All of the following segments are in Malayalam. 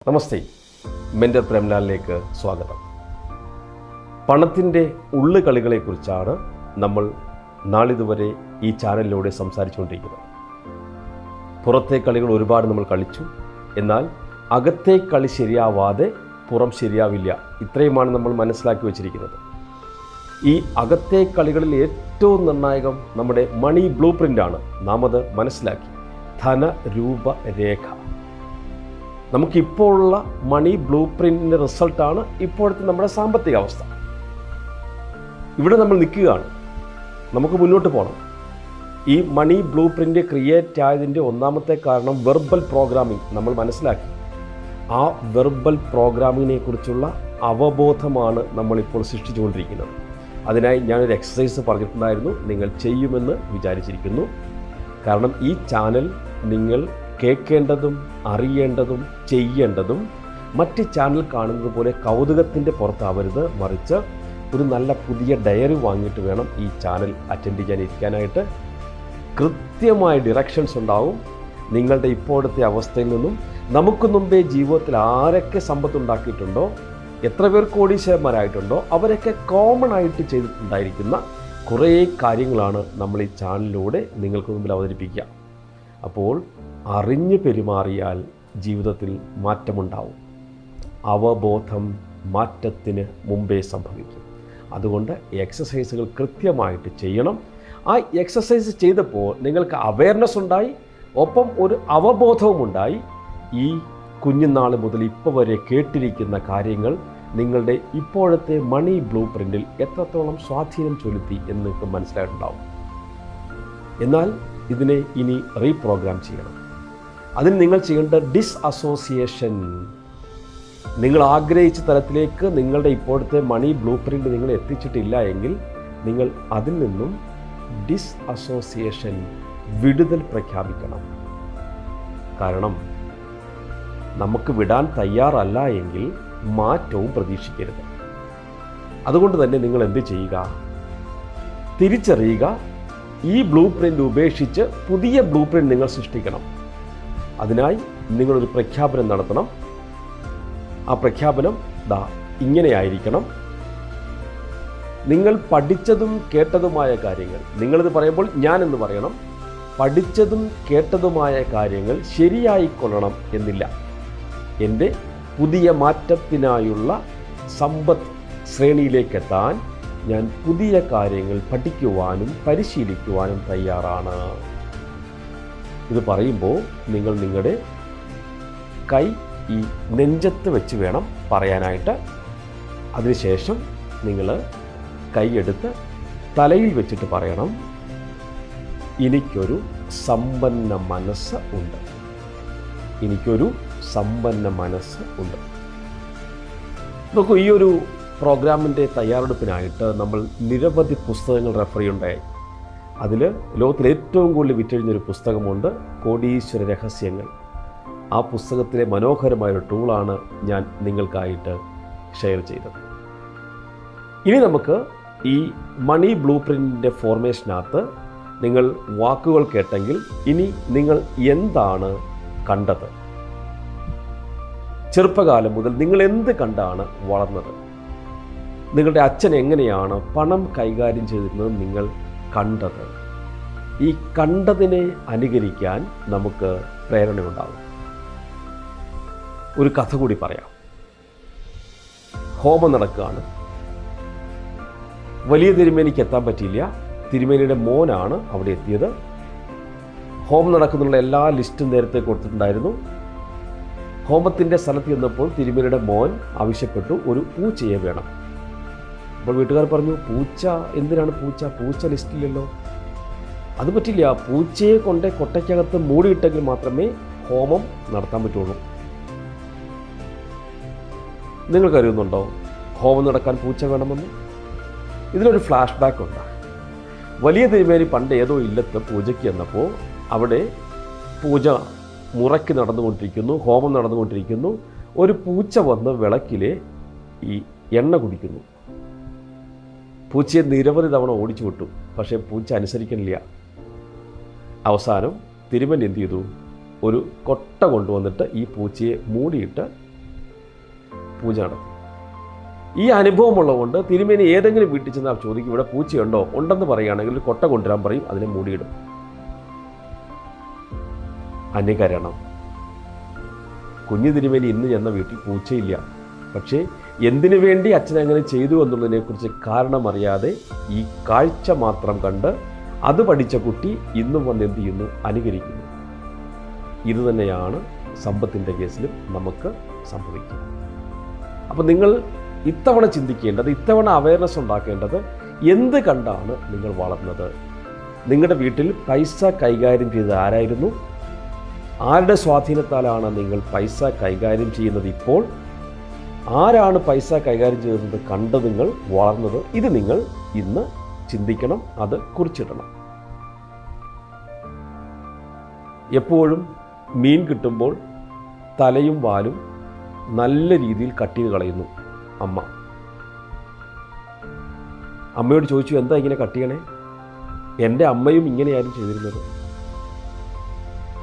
നമസ്തേ, മെൻ്റർ പ്രേംലാലിലേക്ക് സ്വാഗതം. പണത്തിൻ്റെ ഉള്ളുകളികളെക്കുറിച്ചാണ് നമ്മൾ നാളിതുവരെ ഈ ചാനലിലൂടെ സംസാരിച്ചുകൊണ്ടിരിക്കുന്നത്. പുറത്തെ കളികൾ ഒരുപാട് നമ്മൾ കളിച്ചു, എന്നാൽ അകത്തെ കളി ശരിയാവാതെ പുറം ശരിയാവില്ല. ഇത്രയുമാണ് നമ്മൾ മനസ്സിലാക്കി വച്ചിരിക്കുന്നത്. ഈ അകത്തെ കളികളിൽ ഏറ്റവും നിർണായകം നമ്മുടെ മണി ബ്ലൂ പ്രിൻ്റാണ്. നാം അത് മനസ്സിലാക്കി. ധനരൂപരേഖ നമുക്കിപ്പോഴുള്ള മണി ബ്ലൂ പ്രിൻറ്റിൻ്റെ റിസൾട്ടാണ് ഇപ്പോഴത്തെ നമ്മുടെ സാമ്പത്തിക അവസ്ഥ. ഇവിടെ നമ്മൾ നിൽക്കുകയാണ്. നമുക്ക് മുന്നോട്ട് പോകണം. ഈ മണി ബ്ലൂ പ്രിൻ്റ് ക്രിയേറ്റ് ആയതിൻ്റെ ഒന്നാമത്തെ കാരണം വെർബൽ പ്രോഗ്രാമിംഗ് നമ്മൾ മനസ്സിലാക്കി. ആ വെർബൽ പ്രോഗ്രാമിങ്ങിനെ കുറിച്ചുള്ള അവബോധമാണ് നമ്മളിപ്പോൾ സൃഷ്ടിച്ചുകൊണ്ടിരിക്കുന്നത്. അതിനായി ഞാനൊരു എക്സസൈസ് പറഞ്ഞിട്ടുണ്ടായിരുന്നു, നിങ്ങൾ ചെയ്യുമെന്ന് വിചാരിച്ചിരിക്കുന്നു. കാരണം ഈ ചാനൽ നിങ്ങൾ കേൾക്കേണ്ടതും അറിയേണ്ടതും ചെയ്യേണ്ടതും മറ്റ് ചാനൽ കാണുന്നത് പോലെ കൗതുകത്തിൻ്റെ പുറത്താവരുത്, മറിച്ച് ഒരു നല്ല പുതിയ ഡയറി വാങ്ങിയിട്ട് വേണം ഈ ചാനൽ അറ്റൻഡ് ചെയ്യാനിരിക്കാനായിട്ട്. കൃത്യമായ ഡിറക്ഷൻസ് ഉണ്ടാവും. നിങ്ങളുടെ ഇപ്പോഴത്തെ അവസ്ഥയിൽ നിന്നും നമുക്ക് മുമ്പേ ജീവിതത്തിൽ ആരൊക്കെ സമ്പത്തുണ്ടാക്കിയിട്ടുണ്ടോ, എത്ര പേർ കോടീശ്വരന്മാരായിട്ടുണ്ടോ, അവരൊക്കെ കോമൺ ആയിട്ട് ചെയ്തിട്ടുണ്ടായിരിക്കുന്ന കുറേ കാര്യങ്ങളാണ് നമ്മൾ ഈ ചാനലിലൂടെ നിങ്ങൾക്ക് മുമ്പിൽ അവതരിപ്പിക്കുക. അപ്പോൾ അറിഞ്ഞു പെരുമാറിയാൽ ജീവിതത്തിൽ മാറ്റമുണ്ടാവും. അവബോധം മാറ്റത്തിന് മുമ്പേ സംഭവിക്കും. അതുകൊണ്ട് എക്സസൈസുകൾ കൃത്യമായിട്ട് ചെയ്യണം. ആ എക്സസൈസ് ചെയ്തപ്പോൾ നിങ്ങൾക്ക് അവയർനെസ് ഉണ്ടായി, ഒപ്പം ഒരു അവബോധവും ഉണ്ടായി. ഈ കുഞ്ഞുനാൾ മുതൽ ഇപ്പോൾ വരെ കേട്ടിരിക്കുന്ന കാര്യങ്ങൾ നിങ്ങളുടെ ഇപ്പോഴത്തെ മണി ബ്ലൂ പ്രിൻറ്റിൽ എത്രത്തോളം സ്വാധീനം ചെലുത്തി എന്ന് നിങ്ങൾക്ക് മനസ്സിലായിട്ടുണ്ടാവും. എന്നാൽ ഇതിനെ ഇനി റീപ്രോഗ്രാം ചെയ്യണം. അതിന് നിങ്ങൾ ചെയ്യേണ്ട ഡിസ്അസോസിയേഷൻ. നിങ്ങൾ ആഗ്രഹിച്ച തലത്തിലേക്ക് നിങ്ങളുടെ ഇപ്പോഴത്തെ മണി ബ്ലൂ പ്രിൻ്റ് നിങ്ങൾ എത്തിച്ചിട്ടില്ല എങ്കിൽ നിങ്ങൾ അതിൽ നിന്നും ഡിസ്അസോസിയേഷൻ, വിടുതൽ പ്രഖ്യാപിക്കണം. കാരണം നമുക്ക് വിടാൻ തയ്യാറല്ല എങ്കിൽ മാറ്റവും പ്രതീക്ഷിക്കരുത്. അതുകൊണ്ട് തന്നെ നിങ്ങൾ എന്ത് ചെയ്യുക? തിരിച്ചറിയുക. ഈ ബ്ലൂ പ്രിൻ്റ് ഉപേക്ഷിച്ച് പുതിയ ബ്ലൂ പ്രിൻ്റ് നിങ്ങൾ സൃഷ്ടിക്കണം. അതിനായി നിങ്ങളൊരു പ്രഖ്യാപനം നടത്തണം. ആ പ്രഖ്യാപനം ഇങ്ങനെയായിരിക്കണം. നിങ്ങൾ പഠിച്ചതും കേട്ടതുമായ കാര്യങ്ങൾ, നിങ്ങളിത് പറയുമ്പോൾ ഞാനെന്ന് പറയണം. പഠിച്ചതും കേട്ടതുമായ കാര്യങ്ങൾ ശരിയായിക്കൊള്ളണം എന്നില്ല. എൻ്റെ പുതിയ മാറ്റത്തിനായുള്ള സമ്പത്ത് ശ്രേണിയിലേക്കെത്താൻ ഞാൻ പുതിയ കാര്യങ്ങൾ പഠിക്കുവാനും പരിശീലിക്കുവാനും തയ്യാറാണ്. ഇത് പറയുമ്പോൾ നിങ്ങൾ നിങ്ങളുടെ കൈ ഈ നെഞ്ചത്ത് വെച്ച് വേണം പറയാനായിട്ട്. അതിനുശേഷം നിങ്ങൾ കൈയെടുത്ത് തലയിൽ വെച്ചിട്ട് പറയണം, എനിക്കൊരു സമ്പന്ന മനസ്സ് ഉണ്ട്. എനിക്കൊരു സമ്പന്ന മനസ്സ് ഉണ്ട്. നോക്കൂ, ഈ ഒരു പ്രോഗ്രാമിൻ്റെ തയ്യാറെടുപ്പിനായിട്ട് നമ്മൾ നിരവധി പുസ്തകങ്ങൾ റെഫർ ചെയ്യുണ്ടായി. അതിൽ ലോകത്തിൽ ഏറ്റവും കൂടുതൽ വിറ്റഴിഞ്ഞൊരു പുസ്തകമുണ്ട്, കോടീശ്വര രഹസ്യങ്ങൾ. ആ പുസ്തകത്തിലെ മനോഹരമായൊരു ടൂളാണ് ഞാൻ നിങ്ങൾക്കായിട്ട് ഷെയർ ചെയ്തത്. ഇനി നമുക്ക് ഈ മണി ബ്ലൂ പ്രിൻ്റിൻ്റെ ഫോർമേഷനകത്ത് നിങ്ങൾ വാക്കുകൾ കേട്ടെങ്കിൽ ഇനി നിങ്ങൾ എന്താണ് കണ്ടത്? ചെറുപ്പകാലം മുതൽ നിങ്ങൾ എന്ത് കണ്ടാണ് വളർന്നത്? നിങ്ങളുടെ അച്ഛൻ എങ്ങനെയാണ് പണം കൈകാര്യം ചെയ്തിരുന്നത് നിങ്ങൾ കണ്ടത്? ഈ കണ്ടതിനെ അനുകരിക്കാൻ നമുക്ക് പ്രേരണയുണ്ടാകും. ഒരു കഥ കൂടി പറയാം. ഹോമം നടക്കുകയാണ്. വലിയ തിരുമേനിക്ക് എത്താൻ പറ്റിയില്ല. തിരുമേനിയുടെ മോനാണ് അവിടെ എത്തിയത്. ഹോമം നടക്കുന്നുള്ള എല്ലാ ലിസ്റ്റും നേരത്തെ കൊടുത്തിട്ടുണ്ടായിരുന്നു. ഹോമത്തിൻ്റെ സ്ഥലത്ത് ചെന്നപ്പോൾ തിരുമേനിയുടെ മോൻ ആവശ്യപ്പെട്ടു, ഒരു പൂച്ചയെ വേണം. അപ്പോൾ വീട്ടുകാർ പറഞ്ഞു, പൂച്ച എന്തിനാണ് പൂച്ച? പൂച്ച ലിസ്റ്റില്ലല്ലോ. അത് പറ്റില്ല, പൂച്ചയെ കൊണ്ട് കൊട്ടയ്ക്കകത്ത് മൂടിയിട്ടെങ്കിൽ മാത്രമേ ഹോമം നടത്താൻ പറ്റുള്ളൂ. നിങ്ങൾക്കറിയുന്നുണ്ടോ ഹോമം നടക്കാൻ പൂച്ച വേണമെന്ന്? ഇതിലൊരു ഫ്ലാഷ് ബാക്ക് ഉണ്ട്. വലിയ തിരുമേനി പണ്ട് ഏതോ ഇല്ലത്ത് പൂജയ്ക്ക് ചെന്നപ്പോൾ അവിടെ പൂജ മുറയ്ക്ക് നടന്നുകൊണ്ടിരിക്കുന്നു, ഹോമം നടന്നുകൊണ്ടിരിക്കുന്നു. ഒരു പൂച്ച വന്ന് വിളക്കിലെ ഈ എണ്ണ കുടിക്കുന്നു. പൂച്ചയെ നിരവധി തവണ ഓടിച്ചു വിട്ടു, പക്ഷേ പൂച്ച അനുസരിക്കണില്ല. അവസാനം തിരുമേനി എന്ത് ചെയ്തു? ഒരു കൊട്ട കൊണ്ടുവന്നിട്ട് ഈ പൂച്ചയെ മൂടിയിട്ട് പൂജ നടത്തി. ഈ അനുഭവമുള്ളതുകൊണ്ട് തിരുമേനി ഏതെങ്കിലും വീട്ടിൽ ചെന്നാൽ ചോദിക്കും, ഇവിടെ പൂച്ചയുണ്ടോ? ഉണ്ടെന്ന് പറയുകയാണെങ്കിൽ ഒരു കൊട്ട കൊണ്ടുവരാൻ പറയും, അതിനെ മൂടിയിടും. അനുകരണം. കുഞ്ഞു തിരുമേനി ഇന്ന് ചെന്ന വീട്ടിൽ പൂച്ചയില്ല. പക്ഷേ എന്തിനു വേണ്ടി അച്ഛൻ അങ്ങനെ ചെയ്തു എന്നുള്ളതിനെക്കുറിച്ച് കാരണമറിയാതെ ഈ കാഴ്ച മാത്രം കണ്ട് അത് പഠിച്ച കുട്ടി ഇന്നും വന്ന് എന്ത് ചെയ്യുന്നു? അനുകരിക്കുന്നു. ഇത് തന്നെയാണ് സമ്പത്തിൻ്റെ കേസിലും നമുക്ക് സംഭവിക്കുക. അപ്പോൾ നിങ്ങൾ ഇത്തവണ ചിന്തിക്കേണ്ടത്, ഇത്തവണ അവയർനെസ് ഉണ്ടാക്കേണ്ടത്, എന്ത് കണ്ടാണ് നിങ്ങൾ വളർന്നത്? നിങ്ങളുടെ വീട്ടിൽ പൈസ കൈകാര്യം ചെയ്തത് ആരായിരുന്നു? ആരുടെ സ്വാധീനത്താലാണ് നിങ്ങൾ പൈസ കൈകാര്യം ചെയ്യുന്നത് ഇപ്പോൾ? ആരാണ് പൈസ കൈകാര്യം ചെയ്യുന്നത് കണ്ട് നിങ്ങൾ വളർന്നത്? ഇത് നിങ്ങൾ ഇന്ന് ചിന്തിക്കണം, അത് കുറിച്ചിടണം. എപ്പോഴും മീൻ കിട്ടുമ്പോൾ തലയും വാലും നല്ല രീതിയിൽ കട്ട് ചെയ്ത് കളയുന്നു അമ്മ. അമ്മയോട് ചോദിച്ചു, എന്താ ഇങ്ങനെ കട്ട് ചെയ്യണേ? എൻ്റെ അമ്മയും ഇങ്ങനെയായിരുന്നു ചെയ്തിരുന്നത്.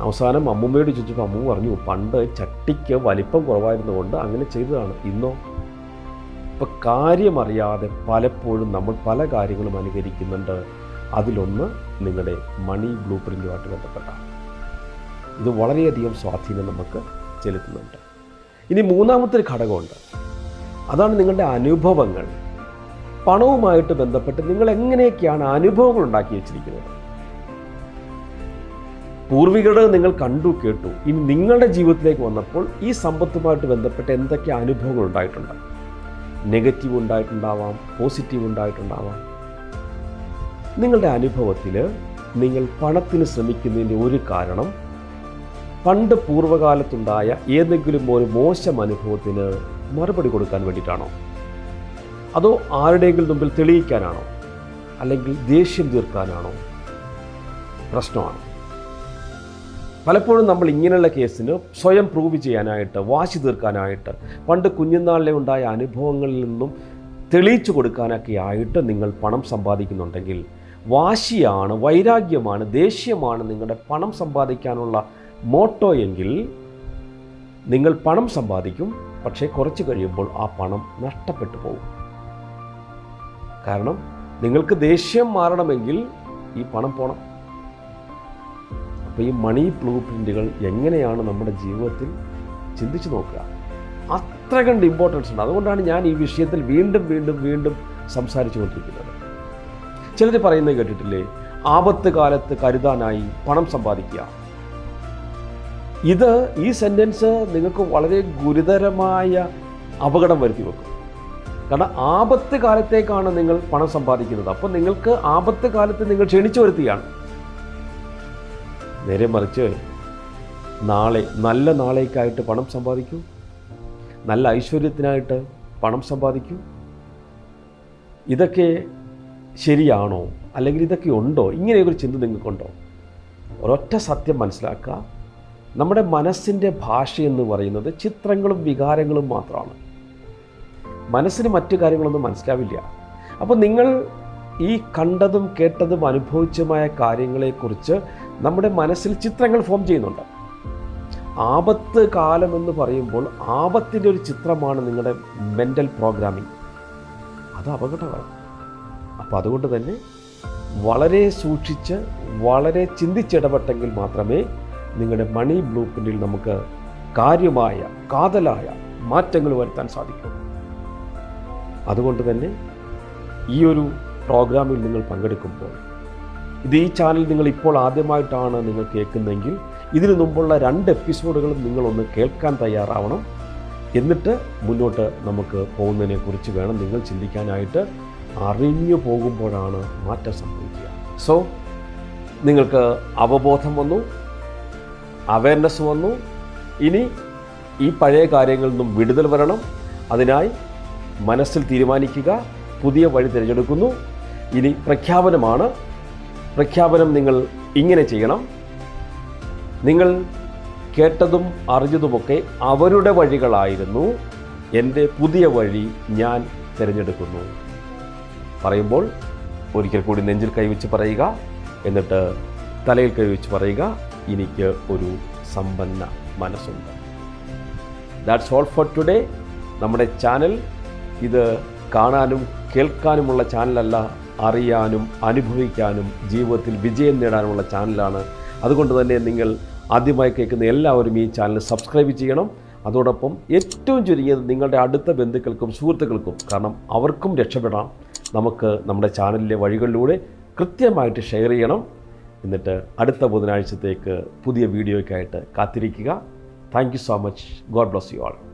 അവസാനം അമ്മൂമ്മയോട് ചോദിച്ചപ്പോൾ അമ്മ പറഞ്ഞു, പണ്ട് ചട്ടിക്ക് വലിപ്പം കുറവായിരുന്നുകൊണ്ട് അങ്ങനെ ചെയ്തതാണ്. ഇന്നോ? ഇപ്പം കാര്യമറിയാതെ പലപ്പോഴും നമ്മൾ പല കാര്യങ്ങളും അനുകരിക്കുന്നുണ്ട്. അതിലൊന്ന് നിങ്ങളുടെ മണി ബ്ലൂ പ്രിൻറ്റുമായിട്ട് ബന്ധപ്പെട്ടാണ്. ഇത് വളരെയധികം സ്വാധീനം നമുക്ക് ചെലുത്തുന്നുണ്ട്. ഇനി മൂന്നാമത്തെ ഒരു ഘടകമുണ്ട്, അതാണ് നിങ്ങളുടെ അനുഭവങ്ങൾ. പണവുമായിട്ട് ബന്ധപ്പെട്ട് നിങ്ങൾ എങ്ങനെയൊക്കെയാണ് അനുഭവങ്ങൾ ഉണ്ടാക്കി വെച്ചിരിക്കുന്നത്? പൂർവികരുടെ നിങ്ങൾ കണ്ടു കേട്ടു. ഇനി നിങ്ങളുടെ ജീവിതത്തിലേക്ക് വന്നപ്പോൾ ഈ സമ്പത്തുമായിട്ട് ബന്ധപ്പെട്ട് എന്തൊക്കെ അനുഭവങ്ങൾ ഉണ്ടായിട്ടുണ്ട്? നെഗറ്റീവ് ഉണ്ടായിട്ടുണ്ടാവാം, പോസിറ്റീവ് ഉണ്ടായിട്ടുണ്ടാവാം. നിങ്ങളുടെ അനുഭവത്തിൽ നിങ്ങൾ പണത്തിന് ശ്രമിക്കുന്നതിൻ്റെ ഒരു കാരണം പണ്ട് പൂർവ്വകാലത്തുണ്ടായ ഏതെങ്കിലും ഒരു മോശം അനുഭവത്തിന് മറുപടി കൊടുക്കാൻ വേണ്ടിയിട്ടാണോ? അതോ ആരുടെയെങ്കിലും മുമ്പിൽ തെളിയിക്കാനാണോ? അല്ലെങ്കിൽ ദേഷ്യം തീർക്കാനാണോ? പ്രശ്നമാണ്. പലപ്പോഴും നമ്മൾ ഇങ്ങനെയുള്ള കേസിന് സ്വയം പ്രൂവ് ചെയ്യാനായിട്ട്, വാശി തീർക്കാനായിട്ട്, പണ്ട് കുഞ്ഞുനാളിലെ ഉണ്ടായ അനുഭവങ്ങളിൽ നിന്നും തെളിയിച്ചു കൊടുക്കാനൊക്കെ ആയിട്ട് നിങ്ങൾ പണം സമ്പാദിക്കുന്നുണ്ടെങ്കിൽ, വാശിയാണ്, വൈരാഗ്യമാണ്, ദേഷ്യമാണ് നിങ്ങളുടെ പണം സമ്പാദിക്കാനുള്ള മോട്ടോ എങ്കിൽ നിങ്ങൾ പണം സമ്പാദിക്കും. പക്ഷേ കുറച്ച് കഴിയുമ്പോൾ ആ പണം നഷ്ടപ്പെട്ടു പോകും. കാരണം നിങ്ങൾക്ക് ദേഷ്യം മാറണമെങ്കിൽ ഈ പണം പോകണം. അപ്പോൾ ഈ മണി ബ്ലൂ പ്രിൻറ്റുകൾ എങ്ങനെയാണ് നമ്മുടെ ജീവിതത്തിൽ ചിന്തിച്ച് നോക്കുക. അത്ര കണ്ട് ഇമ്പോർട്ടൻസ് ഉണ്ട്. അതുകൊണ്ടാണ് ഞാൻ ഈ വിഷയത്തിൽ വീണ്ടും വീണ്ടും വീണ്ടും സംസാരിച്ചു കൊണ്ടിരിക്കുന്നത്. ചിലർ പറയുന്നത് കേട്ടിട്ടില്ലേ, ആപത്ത് കാലത്ത് കരുതാനായി പണം സമ്പാദിക്കുക. ഈ സെൻറ്റൻസ് നിങ്ങൾക്ക് വളരെ ഗുരുതരമായ അപകടം വരുത്തി വെക്കും. കാരണം ആപത്ത് കാലത്തേക്കാണ് നിങ്ങൾ പണം സമ്പാദിക്കുന്നത്. അപ്പോൾ നിങ്ങൾക്ക് ആപത്ത് കാലത്ത് നിങ്ങൾ ക്ഷണിച്ചു വരുത്തുകയാണ്. നേരെ മറിച്ച് നാളെ, നല്ല നാളേക്കായിട്ട് പണം സമ്പാദിക്കൂ, നല്ല ഐശ്വര്യത്തിനായിട്ട് പണം സമ്പാദിക്കൂ. ഇതൊക്കെ ശരിയാണോ? അല്ലെങ്കിൽ ഇതൊക്കെ ഉണ്ടോ? ഇങ്ങനെയൊരു ചിന്ത നിങ്ങൾക്കുണ്ടോ? ഒരൊറ്റ സത്യം മനസ്സിലാക്കുക, നമ്മുടെ മനസ്സിൻ്റെ ഭാഷ എന്ന് പറയുന്നത് ചിത്രങ്ങളും വികാരങ്ങളും മാത്രമാണ്. മനസ്സിന് മറ്റു കാര്യങ്ങളൊന്നും മനസ്സിലാവില്ല. അപ്പോൾ നിങ്ങൾ ഈ കണ്ടതും കേട്ടതും അനുഭവിച്ചതുമായ കാര്യങ്ങളെക്കുറിച്ച് നമ്മുടെ മനസ്സിൽ ചിത്രങ്ങൾ ഫോം ചെയ്യുന്നുണ്ട്. ആപത്ത് കാലം എന്ന് പറയുമ്പോൾ ആപത്തിൻ്റെ ഒരു ചിത്രമാണ് നിങ്ങളുടെ മെൻ്റൽ പ്രോഗ്രാമിംഗ്. അത് അപകടമാണ്. അപ്പോൾ അതുകൊണ്ട് തന്നെ വളരെ സൂക്ഷിച്ച്, വളരെ ചിന്തിച്ചിടപെട്ടെങ്കിൽ മാത്രമേ നിങ്ങളുടെ മണി ബ്ലൂ പ്രിൻറ്റിൽ നമുക്ക് കാര്യമായ, കാതലായ മാറ്റങ്ങൾ വരുത്താൻ സാധിക്കും. അതുകൊണ്ട് തന്നെ ഈ ഒരു പ്രോഗ്രാമിൽ നിങ്ങൾ പങ്കെടുക്കുമ്പോൾ, ഈ ചാനൽ നിങ്ങൾ ഇപ്പോൾ ആദ്യമായിട്ടാണ് നിങ്ങൾ കേൾക്കുന്നതെങ്കിൽ ഇതിനു മുമ്പുള്ള 2 എപ്പിസോഡുകളും നിങ്ങളൊന്ന് കേൾക്കാൻ തയ്യാറാവണം. എന്നിട്ട് മുന്നോട്ട് നമുക്ക് പോകുന്നതിനെക്കുറിച്ച് വേണം നിങ്ങൾ ചിന്തിക്കാനായിട്ട്. അറിഞ്ഞു പോകുമ്പോഴാണ് മാറ്റം സംഭവിക്കുക. സോ നിങ്ങൾക്ക് അവബോധം വന്നു, അവയർനെസ് വന്നു. ഇനി ഈ പഴയ കാര്യങ്ങളിൽ നിന്നും വിടുതൽ വരണം. അതിനായി മനസ്സിൽ തീരുമാനിക്കുക, പുതിയ വഴി തിരഞ്ഞെടുക്കുന്നു. ഇനി പ്രഖ്യാപനമാണ്. പ്രഖ്യാപനം നിങ്ങൾ ഇങ്ങനെ ചെയ്യണം: നിങ്ങൾ കേട്ടതും അറിഞ്ഞതുമൊക്കെ അവരുടെ വഴികളായിരുന്നു, എൻ്റെ പുതിയ വഴി ഞാൻ തിരഞ്ഞെടുക്കുന്നു. പറയുമ്പോൾ ഒരിക്കൽ കൂടി നെഞ്ചിൽ കൈവച്ച് പറയുക, എന്നിട്ട് തലയിൽ കൈവച്ച് പറയുക, എനിക്ക് ഒരു സമ്പന്ന മനസ്സുണ്ട്. That's all for today. നമ്മുടെ ചാനൽ ഇത് കാണാനും കേൾക്കാനുമുള്ള ചാനലല്ല, അറിയാനും അനുഭവിക്കാനും ജീവിതത്തിൽ വിജയം നേടാനുമുള്ള ചാനലാണ്. അതുകൊണ്ട് തന്നെ നിങ്ങൾ ആദ്യമായി കേൾക്കുന്ന എല്ലാവരും ഈ ചാനൽ സബ്സ്ക്രൈബ് ചെയ്യണം. അതോടൊപ്പം ഏറ്റവും ചുരുങ്ങിയത് നിങ്ങളുടെ അടുത്ത ബന്ധുക്കൾക്കും സുഹൃത്തുക്കൾക്കും, കാരണം അവർക്കും രക്ഷപ്പെടാം, നമുക്ക് നമ്മുടെ ചാനലിലെ വഴികളിലൂടെ കൃത്യമായിട്ട് ഷെയർ ചെയ്യണം. എന്നിട്ട് അടുത്ത ബുധനാഴ്ചത്തേക്ക് പുതിയ വീഡിയോയ്ക്കായിട്ട് കാത്തിരിക്കുക. Thank you so much. God bless you all.